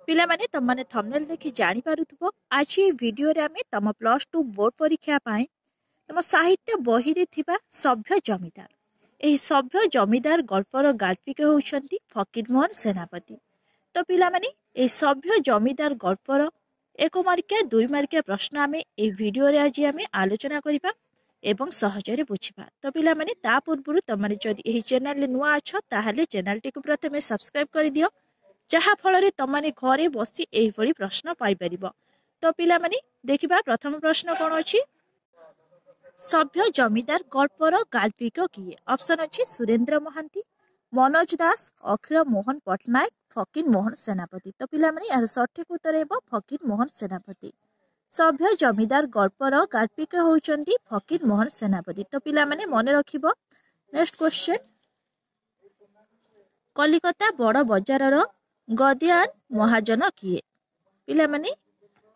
पिला माने तुम माने थंबनेल देखि जानि पारुथबो आज ये वीडियो रे आमे तम +2 बोर्ड परीक्षा पाए तम साहित्य बही रे थिबा सभ्य जमीदार एही सभ्य जमीदार गल्पर गाल्पिक होउछंती फकीरमोहन सेनापति। तो पिला माने एही सभ्य जमीदार गल्पर 1 मार्किया 2 मार्किया प्रश्न आमे ए वीडियो रे आज आमे आलोचना करिबा एवं सहजरे बुझिबा। तो पिला माने ता पूर्वरु तुम माने जदि एही चैनल रे नुआ अछ ताहाले चैनल टी को प्रथमे सब्सक्राइब करि दियो जहा फल तमाने घरे बसी एही प्रश्न पाई परिबो। तो पिला माने देखिबा प्रथम प्रश्न कोन अछि सभ्य जमीदार गल्पर गाल्पिक किए। ऑप्शन अछि सुरेंद्र महांती, मनोज दास, अखिल मोहन पटनायक, फकीर मोहन सेनापति। तो पिला माने यार सठिक उत्तर हेबो फकीर मोहन सेनापति। सभ्य जमीदार गल्पर गाल्पिक होउचंती फकीर मोहन सेनापति। तो पिला माने मने रखिबो। नेक्स्ट क्वेश्चन कलिकता बड़ बजार गद्यान महाजन किए। पिला माने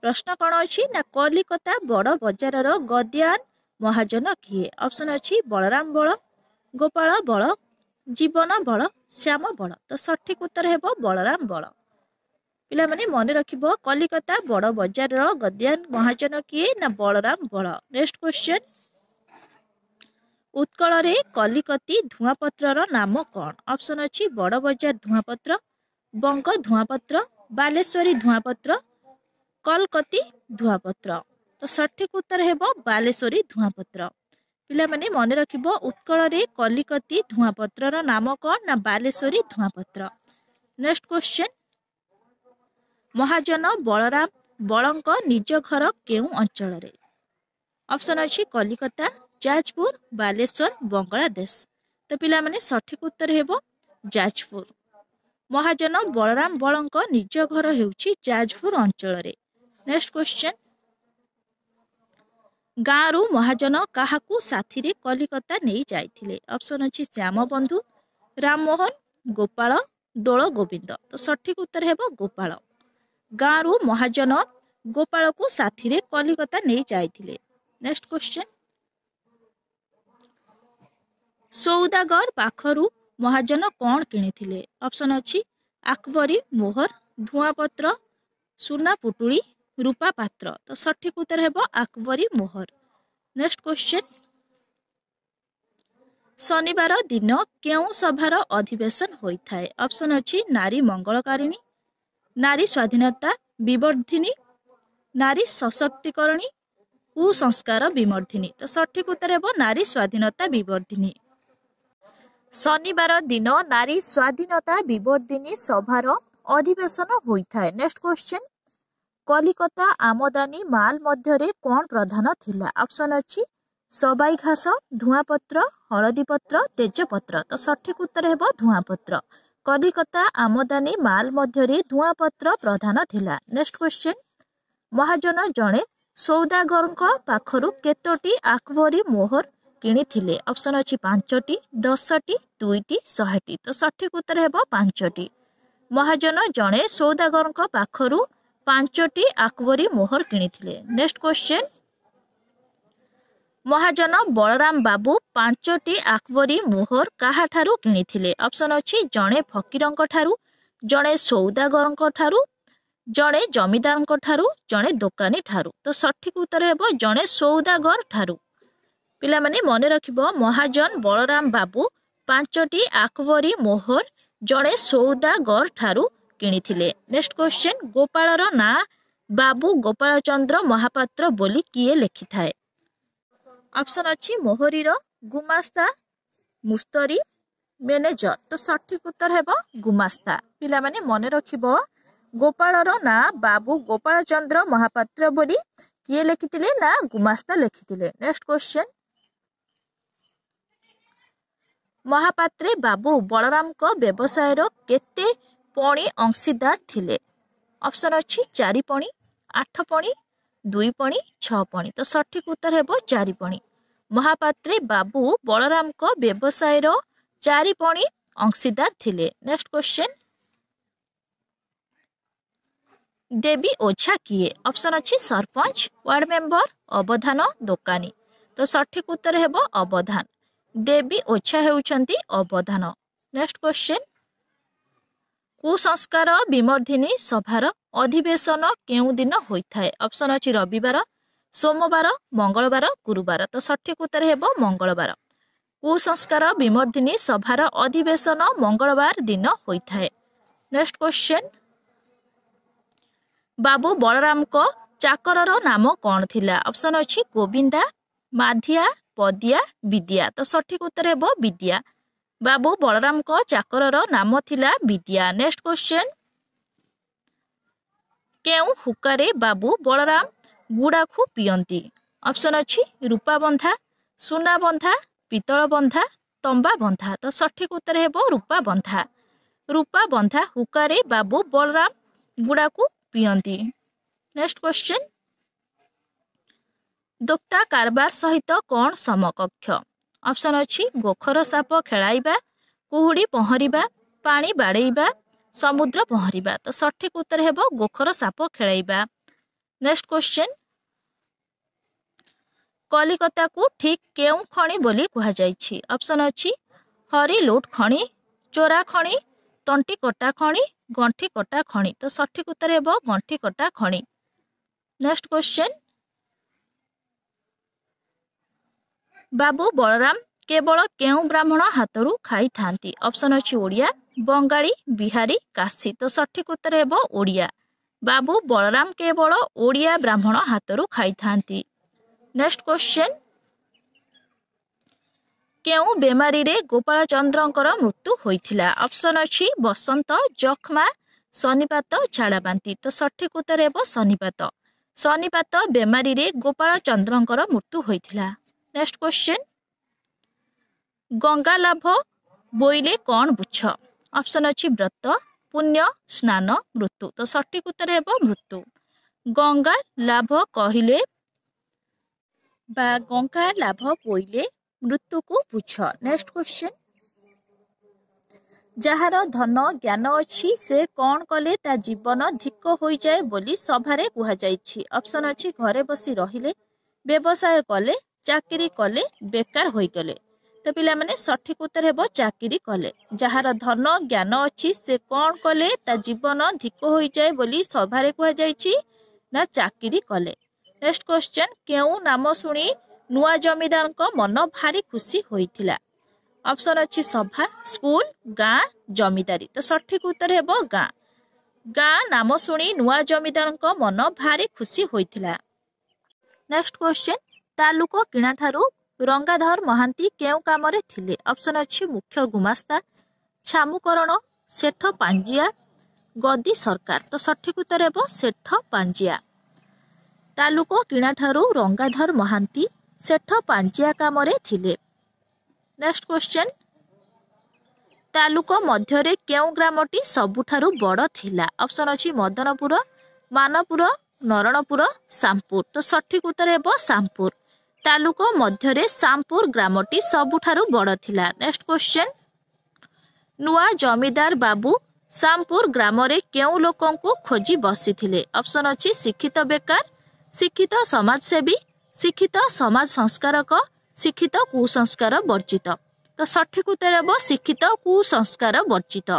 प्रश्न कौन अच्छी ना कलिकता बड़ बजार गद्यान महाजन किए। ऑप्शन अच्छी बलराम बल, गोपाल बल, जीवन बल, श्याम बल। तो सठिक उत्तर हेबो बलराम बल। पिला माने मने रखिबो कलिकता बड़ बजार गद्यान महाजन किए ना बलराम बल। नेक्स्ट क्वेश्चन उत्कल रे कलिकती धुआपत्र नाम कौन। ऑप्शन अच्छी बड़ बजार धुआपत्र, बंग धुआपत्र, बालेश्वरी धुआपत्र, कलकती धुआपत्र। तो सठिक उत्तर हेबो बालेश्वरी धुआपत्र। पिला माने मने रखिबो उत्कल रे कलिकती धुआपत्र नाम कौन ना बालेश्वरी धुआपत्र। नेक्स्ट क्वेश्चन महाजन बलराम बलंक निज घर केउ अंचल रे। ऑप्शन अच्छी कलिकता, जाजपुर, बालेश्वर, बांग्लादेश। तो पिला माने सठिक उत्तर हेबो जाजपुर। महाजन बलराम बलंक निज घर हेउची जाजपुर अंचल रे। नेक्स्ट क्वेश्चन गाँरु महाजन काहाकू साथी रे कलिकता नहीं जाइथिले। ऑप्शन अछि श्याम बंधु, राममोहन, गोपाल, दोल गोविंद। तो सठिक उत्तर हेबो गोपाल। गाँरु महाजन गोपाल को साथी रे कलिकता नहीं जाइथिले। नेक्स्ट क्वेश्चन सौदागर पाखरु महाजन कौन किनिथिले। ऑप्शन अछि आकबरी मोहर, धुआपत्र, सुना पुटुली, रूपा पात्र। तो सठिक उत्तर हेबो आकबरी मोहर। नेक्स्ट क्वेश्चन शनिवार दिन केउ सभार अधिवेशन होइथाय। ऑप्शन अछि नारी मंगलकारिणी, नारी स्वाधीनता विवर्धिनी, नारी सशक्तिकरणी, कुसंस्कार विमर्धिनी। तो सठिक उत्तर हेबो नारी स्वाधीनता विवर्धिनी। शनिवार दिन नारी स्वाधीनता विवर्धिनी सभार अधिवेशन होइथाय। नेक्स्ट क्वेश्चन कलिकता आमदानी माल मध्यरे कौन प्रधान थिला। ऑप्शन अछि सबाई घास, धुआपत्र, हळदीपत्र, तेजपत्र। तो सठिक उत्तर हेबो धुआपत्र। कलिकता आमदानी माल मध्यरे धुआपत्र प्रधान थिला। नेक्स्ट क्वेश्चन महाजन जणे सौदागरଙ୍କ पाखरु केतोटी आकबरी मोहर किनिथिले। ऑप्शन अछि 5टी, 10टी, 2टी, 100टी। तो सठिक उत्तर हेबो 5टी। महाजन जणे सौदागरଙ୍କ पाखरु 5टी आकबरी मोहर किनिथिले। नेक्स्ट क्वेश्चन महाजन बलराम बाबू 5टी आकबरी मोहर काहाठारु किनिथिले। ऑप्शन अछि जणे फकीरଙ୍କ ठारु, जणे सौदागरଙ୍କ ठारु, जणे जमीदारଙ୍କ ठारु, जणे दोकानी ठारु। तो सठिक उत्तर हेबो जणे सौदागर ठारु। पिला माने मने रखिबो महाजन बलराम बाबू 5टी आकबरी मोहर जणे सौदागर ठारु किनिथिले। नेक्स्ट क्वेश्चन गोपालर ना बाबू गोपाल चंद्र महापात्र बोली किए लेखि थाए। ऑप्शन अछि मोहरीर गुमास्ता, मुस्तरी, मैनेजर। तो सठिक उत्तर हेबो गुमास्ता। पिला माने मने रखिबो गोपालर ना बाबू गोपाल चंद्र महापात्र बोली किए लेखिथिले ना गुमास्ता लेखिथिले। नेक्स्ट क्वेश्चन महापात्रे बाबू बलराम को व्यवसाय रो केते पणी अंशीदार थिले। ऑप्शन अछि 4 पणी, 8 पणी, 2 पणी, 6 पणी। तो सठिक उत्तर हेबो 4 पणी। महापात्रे बाबू बलराम को व्यवसाय रो 4 पणी अंशीदार थिले। नेक्स्ट क्वेश्चन देवी ओझा किए। ऑप्शन अछि सरपंच, वार्ड मेंबर, अवधान, दोकानी। तो सठिक उत्तर हेबो अवधान। देवी ओझा हेउचंती अवधान। नेक्स्ट क्वेश्चन कुसंस्कार विमर्धिनी सभार ଅଧିବେଶନ କେଉଁ ଦିନ ହୋଇଥାଏ? ଅପସନ୍ ଅଛି ରବିବାର, सोमवार, मंगलवार, गुरुवार। तो सठिक उत्तर हेबो मंगलवार। कुसंस्कार विमर्दिनी सभार अधिवेशन मंगलवार दिन होइथाए। नेक्स्ट क्वेश्चन, बाबू बलराम को चाकरर नाम कौन थिला? ऑप्शन अछि गोविंदा, माधिया, पदिया, विद्या। तो सठिक उत्तर हेबो विद्या। बाबू बलराम को चाकरर नाम थिला विद्या। नेक्स्ट क्वेश्चन, केउ हुकारे बाबू बलराम गुड़ाखु पियंती? ऑप्शन अछि रूपा बंधा, सुना बंधा, पितल बंधा, तंबा बंधा। तो सठिक उत्तर हेबो रूपा बंधा। रूपा बंधा हुकारे बाबू बलराम गुड़ाखु पियंती। नेक्स्ट क्वेश्चन, दोक्ता कारबार सहित कौन समकक्ष? ऑप्शन अछि गोखर साप खेलाइबा, कुहुड़ी पहरिबा, पानी बाड़ेइबा, समुद्र पहरिबा। तो सठिक उत्तर हेबो गोखर साप खेलाइबा। नेक्स्ट क्वेश्चन, कलिकता को ठीक केउ खणी बोली कहा जाइछि? ऑप्शन अछि हरिलुट खणी, चोरा खणी, तंटी कटा खणी, गंठी कटा खणी। तो सठिक उत्तर हेबो गंठी कटा खणी। नेक्स्ट क्वेश्चन, बाबू बलराम केवल केउ ब्राह्मण हाथरू खाई थांती? ऑप्शन अछि ओडिया, बंगाली, बिहारी, काशी। तो सठिक उत्तर हेबो ओडिया। बाबू बलराम केवल ओडिया ब्राह्मण हाथरू खाई थांती। नेक्स्ट क्वेश्चन, केउ बेमारी रे गोपाल चंद्रंकर मृत्यु होइथिला? ऑप्शन अछि बसंत, जखमा, शनिपात, झाड़ाबांती। तो सठिक उत्तर हेबो शनिपात। शनिपात बेमारी रे गोपाल चंद्रंकर मृत्यु होइथिला। नेक्स्ट क्वेश्चन, गंगा लाभ बोइले कौन बुझ? ऑप्शन अछि व्रत, पुण्य, स्नान, मृत्यु। तो सठिक उत्तर हेबो मृत्यु। गंगा लाभ कहिले बा गंगा लाभ बोइले मृत्यु को बुझ। नेक्स्ट क्वेश्चन, ଯାହାର ଧନ ଜ୍ଞାନ ଅଛି ସେ କଣ କଲେ ତା ଜୀବନ ଧିକ ହୋଇଯାଏ ବୋଲି ସଭାରେ କୁହାଯାଇଛି? ଅପସନ୍ ଅଛି ଘରେ ବସି ରହିଲେ, ବ୍ୟବସାୟ କଲେ, ଚାକିରି କଲେ, ବେକାର ହୋଇଗଲେ। ତ ପିଲାମାନେ ସଠିକ ଉତ୍ତର ହେବ ଚାକିରି କଲେ। ଯାହାର ଧନ ଜ୍ଞାନ ଅଛି ସେ କଣ କଲେ ତା ଜୀବନ ଧିକ ହୋଇଯାଏ ବୋଲି ସଭାରେ କୁହାଯାଇଛି? ନା ଚାକିରି କଲେ। ନେକ୍ସଟ କ୍ୱେଶ୍ଚନ, କେଉଁ ନାମ ଶୁଣି ନୂଆ ଜମିଦାରଙ୍କ ମନ ଭାରି ଖୁସି ହୋଇଥିଲା? ऑप्शन अच्छी सभा, स्कूल, गाँ, जमीदारी। तो सठिक उत्तर हेबो गाँ। गाँ नाम शुणी नुआ जमीदार मन भारी खुशी होइथिला। नेक्स्ट क्वेश्चन, तालुक किणा ठारू रंगाधर महांती केउ कामरे थिले? ऑप्शन अच्छी मुख्य गुमास्ता, छामुकरण, सेठ पांजिया, गदी सरकार। तो सठिक उत्तर हेबो सेठ पांजिया। तालुक किणा ठारू रंगाधर महांती सेठ पांजिया कामरे थिले। नेक्स्ट क्वेश्चन, तालुक मध्यरे केउ ग्रामटी सबुठारु बड़ थिला? ऑप्शन अछि मदनपुर, मानपुर, नरणपुर, सामपुर। तो सठिक उत्तर हेबो सामपुर। तालुक मध्यरे सामपुर ग्रामटी सबुठारु बड़ थिला। नेक्स्ट क्वेश्चन, नुआ जमीदार बाबू सामपुर ग्रामरे केउ लोकंकु खोजी बसिथिले? ऑप्शन अछि शिक्षित बेकार, शिक्षित समाजसेवी, शिक्षित समाज संस्कारक, शिक्षित कुसंस्कार वर्जित। तो सठिक उत्तर हेबो शिक्षित कुसंस्कार वर्जित।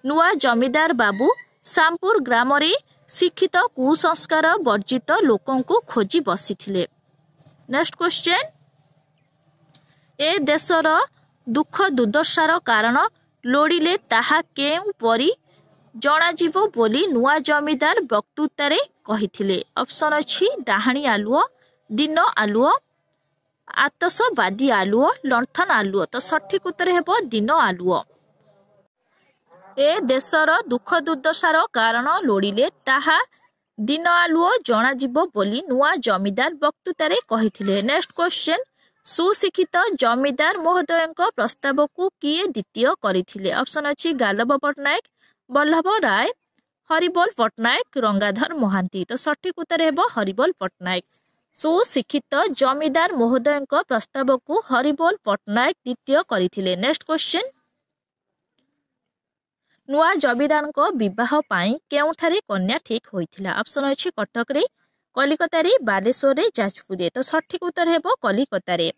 नुआ जमीदार बाबू सामपुर ग्राम रे शिक्षित कुसंस्कार वर्जित लोकों को खोजी बसिथिले। नेक्स्ट क्वेश्चन, ए देशर दुख दुर्दशार कारण लोड़िले ताहा केउ परी जणाजिवो बोली नुआ जमीदार वक्तृतारे कहिथिले? ऑप्शन अछि डाहाणी आलुओ, दिन आलुओ, आतसबादी आलुओ, लंठन आलुओ। तो सठिक उत्तर हेबो दिन आलुओ। ए देशर दुख दुर्दशार कारण लोड़िले ताहा दिन आलुओ जणाजिवो बोली नुआ जमीदार वक्तृतारे कहिथिले। नेक्स्ट क्वेश्चन, सुशिक्षित जमीदार महोदयଙ୍କ प्रस्ताव को किए द्वितीय କରିଥିଲେ? ऑप्शन अछि गालव पटनायक, बल्लभ राय, हरिबोल पटनायक, रंगाधर महांती। तो सठिक उत्तर हेबो हरिबोल पटनायक। सुशिक्षित जमीदार महोदयଙ୍କ प्रस्ताव को हरिबोल पटनायक द्वितीय କରିଥିଲେ। नेक्स्ट क्वेश्चन, नुआ जमीदारଙ୍କ विवाह पाई केउठारे कन्या ठीक होइथिला? ऑप्शन अछि कटक रे, कलिकता रे, बालेश्वर रे, जाजपुर रे। तो सठिक उत्तर हेबो कलिकता रे।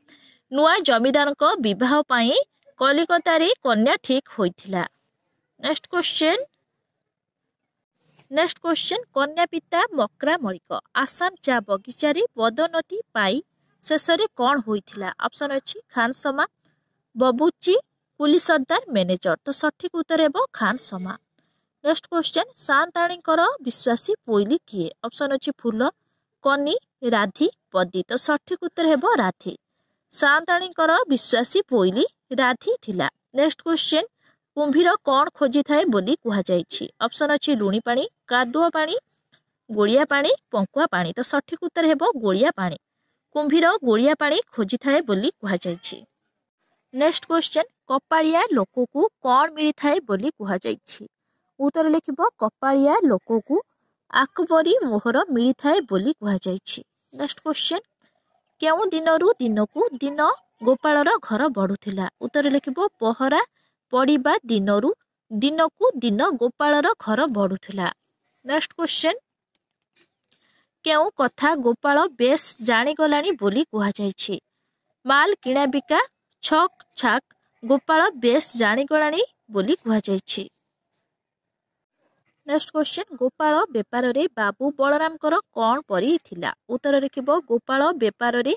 नुआ जमीदारଙ୍କ विवाह पाई कलिकता रे कन्या ठीक होइथिला। नेक्स्ट क्वेश्चन, नेक्स्ट क्वेश्चन कन्या पिता मकरा मलिक आसाम चा बगीचारे पदोन्नति पाई शेषरे कौन होइथिला ऑप्शन अछि खान समा बबुची कुली सरदार मैनेजर तो सठिक उत्तर हेबो खान समा। नेक्स्ट क्वेश्चन सांताणीकर विश्वासी पोइली किए ऑप्शन अछि फूल कनी राधी पदी तो सठिक उत्तर हेबो राधी सांताणीकर विश्वासी पोइली राधी थिला। नेक्स्ट क्वेश्चन कुंभीर कौन खोजी थाए बोली कुहा जायछि ऑप्शन अछि लुणी पानी कादुआ पानी गोलिया पानी पंकुआ पानी तो सठिक उत्तर हेबो गोलिया पानी कुंभीर गोलिया पानी खोजी थाए बोली कुहा जायछि। नेक्स्ट क्वेश्चन कपाळिया लोककु कौन मिली थाए बोली कुहा जायछि उत्तर लिखिबो कपाळिया लोककु आकबरी मोहर मिली थाए बोली कुहा जायछि। नेक्स्ट क्वेश्चन केउ दिनरु दिनकु दिन गोपालर घर बढ़ुथिला उत्तर लिखिबो पहरा पड़िबा दिनरु दिनकु दिन गोपालर घर बढ़ुथिला। नेक्स्ट क्वेश्चन केउ कथा गोपाल बेस जानिगलानी बोली कुहा जायछि माल किणा बिका छक छाक गोपाल बेस जानिगलानी बोली कुहा जायछि। नेक्स्ट क्वेश्चन गोपाल बेपार रे बाबू बलरामकर कौन परी थिला उत्तर लिखिबो गोपाल बेपार रे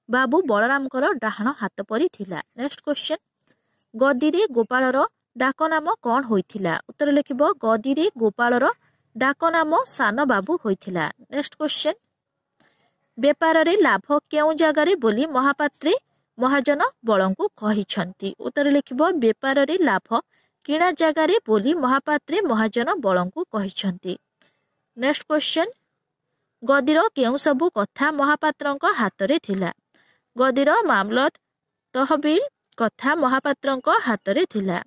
बाबू बलरामकर डाहाण हाथ परी थिला। नेक्स्ट क्वेश्चन गदी रे गोपालर डाक नाम कौन होइथिला उत्तर लिखिबो गदी रे गोपालर डाक नाम सान बाबू होइथिला। नेक्स्ट क्वेश्चन बेपार रे लाभ केउ जगारे बोली महापात्रे महाजन बळंकु कहिछंती उत्तर लिखिबो बेपार रे लाभ किणा जगारे बोली महापात्रे महाजन बळंकु कहिछंती। नेक्स्ट क्वेश्चन गदीर केउ सबु कथा महापात्रंक हाथ रे थिला गदीर मामलत तहबिल कथा महापात्रंक हाथ रे थिला।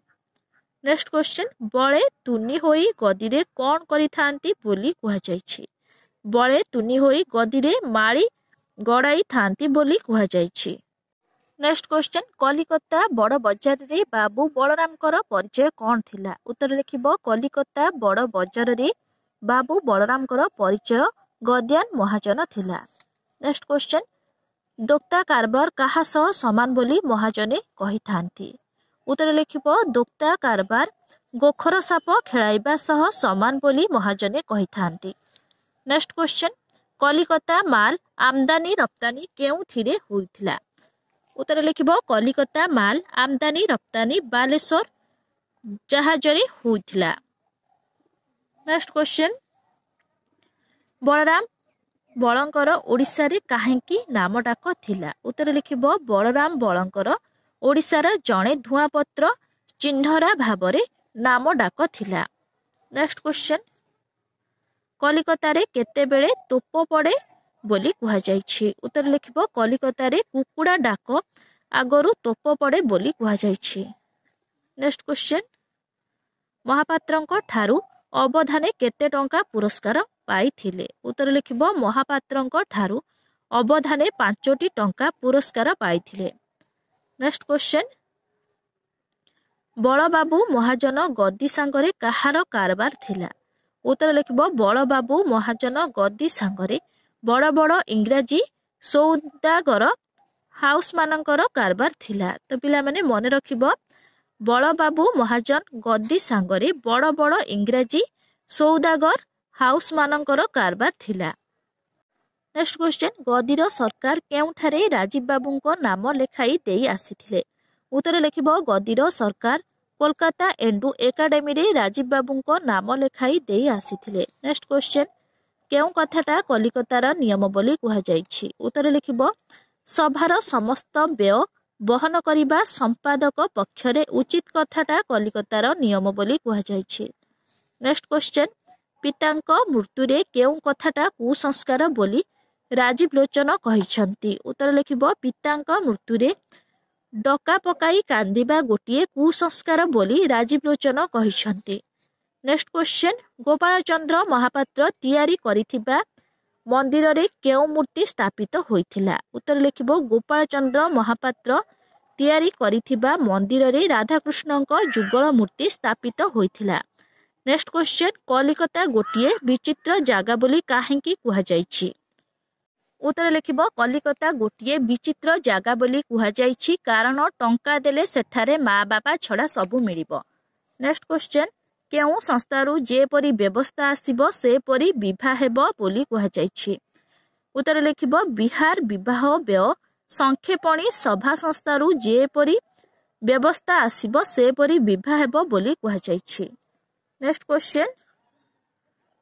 नेक्स्ट क्वेश्चन बळे तुनी होई गदीरे कौन करिथांती बोली कुहा जायछि बळे तुनी होई गदीरे माळी गड़ाई थांती बोली कुहा जायछि। नेक्स्ट क्वेश्चन कलिकता बड़ बजार रे बाबू बलरामकर परिचय कौन थिला उत्तर लिखिबो कलिकता बड़ बजार रे बाबू बलरामकर परिचय गद्यान महाजन थिला। नेक्स्ट क्वेश्चन दोक्ता कारबार काहा सह समान बोली महाजने कहिथांती उत्तर लिखिबो दोक्ता कारबार गोखर साप खेलाइबा सह समान बोली महाजने कहिथांती। नेक्स्ट क्वेश्चन कलिकता माल आमदानी रप्तानी केउथिरे होइथिला उत्तर लिखिबो कलिकता माल आमदानी रप्तानी बालेश्वर जहाजरे होइथिला। नेक्स्ट क्वेश्चन बलराम बळंकर ओडिसा रे काहेकि नाम डाक थिला उत्तर लिखिबो बलराम बळंकर ओडिसा रा जणे धुआपत्र चिन्हरा भाबरे नाम डाक थिला। नेक्स्ट क्वेश्चन कलिकता रे केते बेले तोप पड़े बोली कुहा जायछि उत्तर लिखिबो कलिकता रे कुकुड़ा डाक आगरु तोप पड़े बोली कुहा जायछि। नेक्स्ट क्वेश्चन महापात्रंक ठारू अवधाने केते टंका पुरस्कार पाइथिले उत्तर लिखिबो महापात्रंक ठारू अवधाने 5 टंका पुरस्कार पाइथिले। नेक्स्ट क्वेश्चन बलबाबू महाजन गद्दी सांगरे कहार कारबार थिला उत्तर लिखिबो बलबाबू महाजन गद्दी सांगरे बड़ बड़ इंग्राजी सौदागर हाउस मानकर कारबार थिला। तो पिला माने मने रखिबो बलबाबू महाजन गद्दी सांगरे बड़ बड़ इंग्राजी सौदागर हाउस मानकर कारबार थिला। नेक्स्ट क्वेश्चन गदीर सरकार केउठारे राजीव बाबूंको नाम लेखाई देई आसीथिले उत्तर लिखिबो गदीर सरकार कोलकाता एंडू एकाडेमी रे राजीव बाबूंको नाम लेखाई देई आसीथिले। नेक्स्ट क्वेश्चन केउ कथाटा कलिकतार नियम बोली कुहा जायछि उत्तर लिखिबो सभार समस्त व्यय बहन करिबा संपादक पक्षरे उचित कथाटा कलिकतार नियम बोली कुहा जायछि। नेक्स्ट क्वेश्चन पितांको मृत्युरे केउ कथाटा कुसंस्कार बोली राजीव लोचन कहिछंती उत्तर लिखिबो पितांको मृत्युरे डका पकाई कांदिबा गोटिए कुसंस्कार बोली राजीव लोचन कहिछंती। नेक्स्ट क्वेश्चन गोपाल चंद्र महापात्र तैयारी करिथिबा मंदिर रे केउ मूर्ति स्थापित होइथिला उत्तर लिखिबो गोपाल चंद्र महापात्र तैयारी करिथिबा मंदिर रे राधाकृष्णଙ୍କ जुगल मूर्ति स्थापित होइथिला। नेक्स्ट क्वेश्चन कलिकता गोटिए विचित्र जागा बोली काहेकि कुहा जायछि उत्तर लिखिबो कलिकता गोटिए विचित्र जागा बोली कुहा जायछि कारण टंका देले सेठारे माँ बापा छड़ा सबु मिलिबो। नेक्स्ट क्वेश्चन କେଉଁ ସଂସ୍ଥାରୁ ଯେପରି ବ୍ୟବସ୍ଥା ଆସିବ ସେପରି ବିଭା ହେବ ବୋଲି କୁହାଯାଇଛି। ଉତ୍ତର ଲେଖିବ ବିହାର ବିବାହ ବ୍ୟୟ ସଂକ୍ଷେପଣୀ ସଭା ସଂସ୍ଥାରୁ ଯେପରି ବ୍ୟବସ୍ଥା ଆସିବ ସେପରି ବିଭା ହେବ ବୋଲି କୁହାଯାଇଛି। ନେକ୍ସଟ କ୍ୱେଶ୍ଚନ,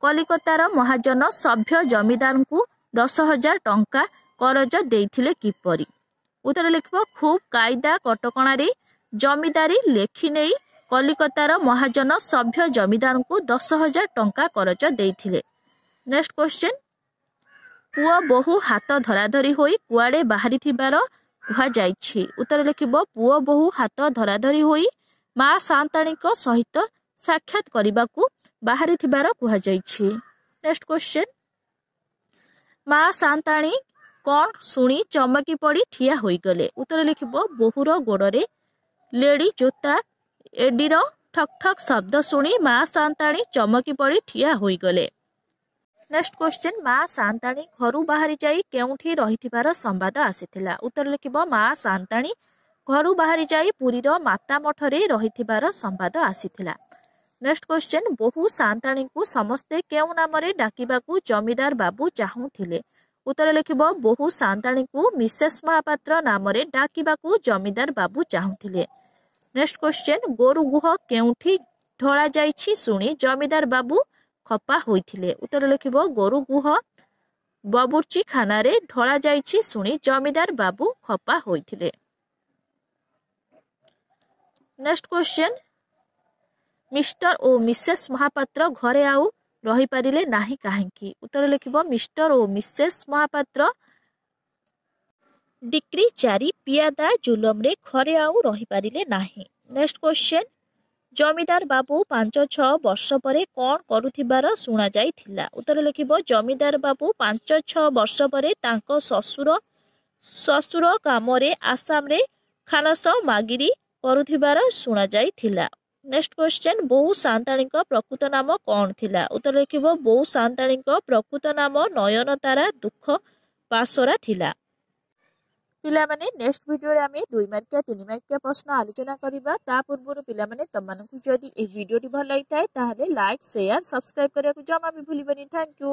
କଲିକତାର ମହାଜନ ସଭ୍ୟ ଜମିଦାରଙ୍କୁ 10,000 ଟଙ୍କା କରଜ ଦେଇଥିଲେ କିପରି? ଉତ୍ତର ଲେଖିବ ଖୁବ୍ କାଇଦା କଟକଣାରେ ଜମିଦାରୀ ଲେଖି ନେଇ କଲିକତାର ମହାଜନ ସଭ୍ୟ ଜମିଦାରଙ୍କୁ 10,000 ଟଙ୍କା କରଜ ଦେଇଥିଲେ। ନେକ୍ସଟ କ୍ୱେଶ୍ଚନ, ପୁଅ ବୋହୂ ହାତ ଧରାଧରି ହୋଇ କୁଆଡ଼େ ବାହାରିଥିବାର କୁହାଯାଇଛି? ଉତ୍ତର ଲେଖିବ ପୁଅ ବୋହୂ ହାତ ଧରାଧରି ହୋଇ ମା ସାନ୍ତାଣୀଙ୍କ ସହିତ ସାକ୍ଷାତ କରିବାକୁ ବାହାରିଥିବାର କୁହାଯାଇଛି। ନେକ୍ସଟ କ୍ୱେଶ୍ଚନ, ମା ସାନ୍ତାଣୀ କ'ଣ ଶୁଣି ଚମକି ପଡ଼ି ଠିଆ ହୋଇଗଲେ? ଉତ୍ତର ଲେଖିବ ବୋହୂର ଗୋଡ଼ରେ ଲେଡି ଜୋତା ଏଡ଼ିର ଠକ୍ ଠକ୍ ଶବ୍ଦ ଶୁଣି ମା ସାନ୍ତାଣୀ ଚମକି ପଡ଼ି ଠିଆ ହୋଇଗଲେ। ନେକ୍ସଟ କ୍ୱେଶ୍ଚନ, ମା ସାନ୍ତାଣୀ ଘରୁ ବାହାରି ଯାଇ କେଉଁଠି ରହିଥିବାର ସମ୍ବାଦ ଆସିଥିଲା? ଉତ୍ତର ଲେଖିବ ମା ସାନ୍ତାଣୀ ଘରୁ ବାହାରି ଯାଇ ପୁରୀର ମାତା ମଠରେ ରହିଥିବାର ସମ୍ବାଦ ଆସିଥିଲା। ନେକ୍ସଟ କ୍ୱେଶ୍ଚନ, ବୋହୂ ସାନ୍ତାଣୀଙ୍କୁ ସମସ୍ତେ କେଉଁ ନାମରେ ଡାକିବାକୁ ଜମିଦାର ବାବୁ ଚାହୁଁଥିଲେ? ଉତ୍ତର ଲେଖିବ ବୋହୂ ସାନ୍ତାଣୀଙ୍କୁ ମିସେସ୍ ମହାପାତ୍ର ନାମରେ ଡାକିବାକୁ ଜମିଦାର ବାବୁ ଚାହୁଁଥିଲେ। ନେକ୍ସଟ କ୍ୱେଶ୍ଚନ, ଗୋରୁ ଗୁହ କେଉଁଠି ଢଳା ଯାଇଛି ଶୁଣି ଜମିଦାର ବାବୁ ଖପା ହୋଇଥିଲେ? ଉତ୍ତର ଲେଖିବ ଗୋରୁ ଗୁହ ବବୁର୍ଚି ଖାନାରେ ଢଳା ଯାଇଛି ଶୁଣି ଜମିଦାର ବାବୁ ଖପା ହୋଇଥିଲେ। ନେକ୍ସଟ କ୍ୱେଶ୍ଚନ, ମିଷ୍ଟର ଓ ମିସେସ୍ ମହାପାତ୍ର ଘରେ ଆଉ ରହିପାରିଲେ ନାହିଁ କାହିଁକି? ଉତ୍ତର ଲେଖିବ ମିଷ୍ଟର ଓ ମିସେସ୍ ମହାପାତ୍ର ଡିକ୍ରୀ ଜାରି ପିଆଦା ଜୁଲମରେ ଘରେ ଆଉ ରହିପାରିଲେ ନାହିଁ। ନେକ୍ସଟ କ୍ୱେଶ୍ଚନ, ଜମିଦାର ବାବୁ 5-6 ବର୍ଷ ପରେ କ'ଣ କରୁଥିବାର ଶୁଣାଯାଇଥିଲା? ଉତ୍ତର ଲେଖିବ ଜମିଦାର ବାବୁ 5-6 ବର୍ଷ ପରେ ତାଙ୍କ ଶ୍ୱଶୁର କାମରେ ଆସାମରେ ଖାନସ ମାଗିରି କରୁଥିବାର ଶୁଣାଯାଇଥିଲା। ନେକ୍ସଟ କ୍ୱେଶ୍ଚନ, ବୋହୂ ସାନ୍ତାଣୀଙ୍କ ପ୍ରକୃତ ନାମ କ'ଣ ଥିଲା? ଉତ୍ତର ଲେଖିବ ବୋହୂ ସାନ୍ତାଣୀଙ୍କ ପ୍ରକୃତ ନାମ ନୟନତାରା ଦୁଃଖ ପାସୋରା ଥିଲା। ପିଲାମାନେ ନେକ୍ସଟ ଭିଡ଼ିଓରେ ଆମେ 2 ମାର୍କିଆ 3 ମାର୍କିଆ ପ୍ରଶ୍ନ ଆଲୋଚନା କରିବା। ତା ପୂର୍ବରୁ ପିଲାମାନେ ତମମାନଙ୍କୁ ଯଦି ଏହି ଭିଡ଼ିଓଟି ଭଲ ଲାଗିଥାଏ ତାହେଲେ ଲାଇକ୍ ସେୟାର ସବସ୍କ୍ରାଇବ କରିବାକୁ ଜମା ବି ଭୁଲିବନି। Thank you.